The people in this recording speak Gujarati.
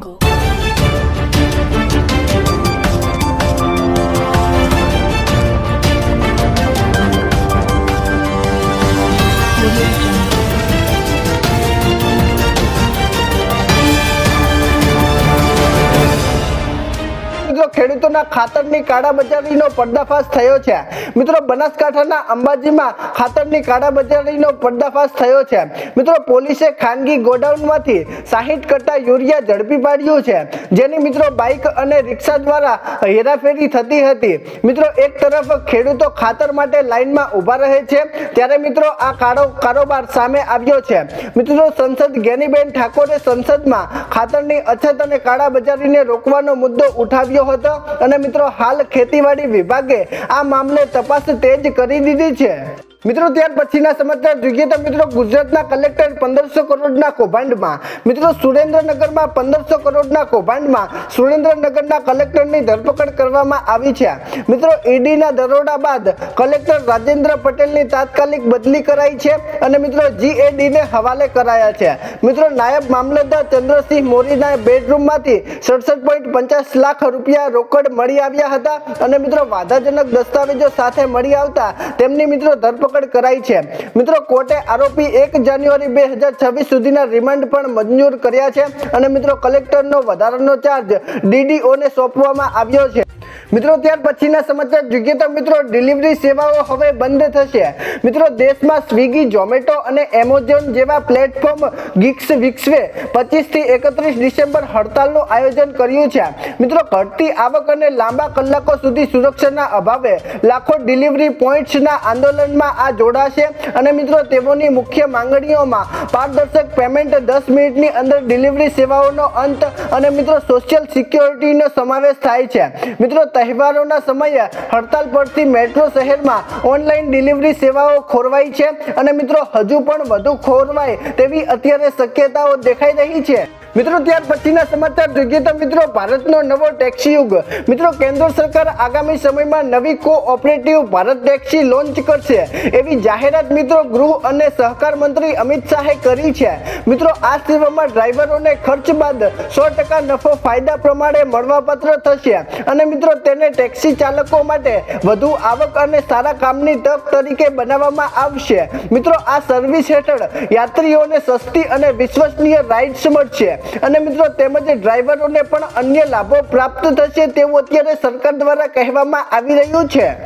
jungle. મિત્રો ખેડૂતોના ખાતરની કાળાબજારીનો પર્દાફાશ થયો છે। મિત્રો બનાસકાંઠાના અંબાજીમાં ખાતરની કાળાબજારીનો પર્દાફાશ થયો છે। મિત્રો પોલીસે ખાનગી ગોડાઉનમાંથી 60 કટ્ટા યુરિયા ઝડપી પાડ્યું છે, જેની મિત્રો બાઇક અને રિક્ષા દ્વારા હેરાફેરી થતી હતી। મિત્રો એક તરફ ખેડૂતો ખાતર માટે લાઇનમાં ઊભા રહે છે, ત્યારે મિત્રો આ કારોબાર સામે આવ્યો છે। મિત્રો સંસદ જ્ઞાનીબેન ઠાકોરે સંસદમાં ખાતરની અછત અને કાળાબજારીને રોકવાનો મુદ્દો ઉઠાવ્યો હતો અને મિત્રો હાલ ખેતીવાડી વિભાગે આ મામલે તપાસ તેજ કરી દીધી છે। મિત્રો ત્યાર પછીના સમાચાર જોઈએ તો મિત્રો ગુજરાતના કલેક્ટર 1500 કરોડના કૌભાંડમાં। મિત્રો સુરેન્દ્રનગરમાં 1500 કરોડના કૌભાંડમાં સુરેન્દ્રનગરના કલેક્ટરની ધરપકડ કરવામાં આવી છે। મિત્રો ઈડીના દરોડા બાદ કલેક્ટર રાજેન્દ્ર પટેલની તાત્કાલિક બદલી કરાઈ છે અને મિત્રો જીએડીને હવાલે કરાયા છે। મિત્રો નાયબ મામલતદાર ચંદ્રસિંહ મોરીના બેડરૂમમાંથી 67.50 લાખ રૂપિયા રોકડ મળી આવ્યા હતા અને મિત્રો વાધાજનક દસ્તાવેજો સાથે મળી આવતા તેમની મિત્રો ધરપકડ કરાઈ છે। મિત્રો કોર્ટે આરોપી 1 જાન્યુઆરી 2026 સુધીના રિમાન્ડ પણ મંજૂર કર્યા છે અને મિત્રો કલેક્ટરનો વધારાનો ચાર્જ ડીડીઓને સોંપવામાં આવ્યો છે। મિત્રો ત્યાર પછીના સમાચાર જોઈએ તો મિત્રો ડિલિવરી સેવાઓ હવે બંધ થશે। મિત્રો દેશમાં સ્વિગી, ઝોમેટો અને એમેઝોન જેવા પ્લેટફોર્મ ગીક્સ વિકસે 25 થી 31 ડિસેમ્બર હડતાલનું આયોજન કર્યું છે। મિત્રો ઘટતી આવક અને લાંબા કલાકો સુધી સુરક્ષાના અભાવે લાખો ડિલિવરી પોઈન્ટ્સના આંદોલનમાં આ જોડાશે અને મિત્રો તેઓની મુખ્ય માંગણીઓમાં પારદર્શક પેમેન્ટ, 10 મિનિટની અંદર ડિલિવરી સેવાઓનો અંત અને મિત્રો સોશિયલ સિક્યોરિટીનો સમાવેશ થાય છે। મિત્રો તહેવારોના સમયે હડતાલ પરથી મેટ્રો શહેરમાં ઓનલાઈન ડિલિવરી સેવાઓ ખોરવાઈ છે અને મિત્રો હજુ પણ વધુ ખોરવાય તેવી અત્યારે શક્યતાઓ દેખાઈ રહી છે। મિત્રો ત્યાર પછીના સમાચાર જોઈએ તો મિત્રો ભારતનો નવો ટેક્સી યુગ। મિત્રો કેન્દ્ર સરકાર આગામી સમયમાં નવી કોઓપરેટિવ ભારત ટેક્સી લોન્ચ કરશે એવી જાહેરાત મિત્રો ગૃહ અને સહકાર મંત્રી અમિત શાહે કરી છે। મિત્રો આ સેવામાં ડ્રાઈવરોને ખર્ચ બાદ 100% નફો ફાયદા પ્રમાણે મળવાપાત્ર થશે અને મિત્રો તેને ટેક્સી ચાલકો માટે વધુ આવક અને સારા કામની તક તરીકે બનાવવામાં આવશે। મિત્રો આ સર્વિસ હેઠળ યાત્રીઓને સસ્તી અને વિશ્વસનીય રાઇડ્સ મળશે અને મિત્રો તેમજ ડ્રાઈવરોને પણ અન્ય લાભો પ્રાપ્ત થશે તેવું અત્યારે સરકાર દ્વારા કહેવામાં આવી રહ્યું છે।